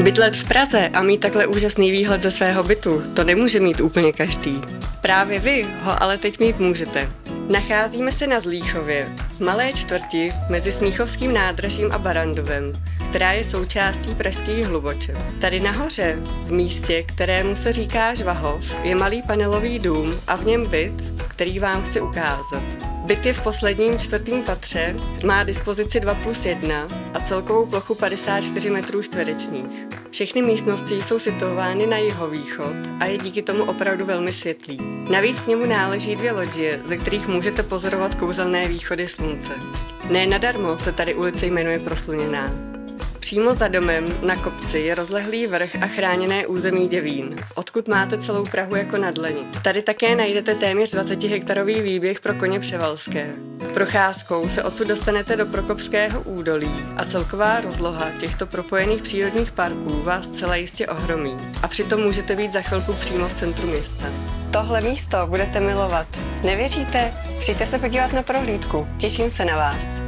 Bydlet v Praze a mít takhle úžasný výhled ze svého bytu, to nemůže mít úplně každý. Právě vy ho ale teď mít můžete. Nacházíme se na Zlíchově, v malé čtvrti mezi Smíchovským nádražím a Barrandovem, která je součástí pražských Hluboček. Tady nahoře, v místě, kterému se říká Žvahov, je malý panelový dům a v něm byt, který vám chci ukázat. Byt je v posledním 4. patře, má dispozici 2+1 a celkovou plochu 54 metrů čtverečních. Všechny místnosti jsou situovány na jihovýchod a je díky tomu opravdu velmi světlý. Navíc k němu náleží 2 lodě, ze kterých můžete pozorovat kouzelné východy slunce. Ne nadarmo se tady ulice jmenuje Prosluněná. Přímo za domem na kopci je rozlehlý vrch a chráněné území Děvín, odkud máte celou Prahu jako na dlani. Tady také najdete téměř 20hektarový výběh pro koně převalské. Procházkou se odsud dostanete do Prokopského údolí a celková rozloha těchto propojených přírodních parků vás zcela jistě ohromí. A přitom můžete být za chvilku přímo v centru města. Tohle místo budete milovat. Nevěříte? Přijďte se podívat na prohlídku. Těším se na vás.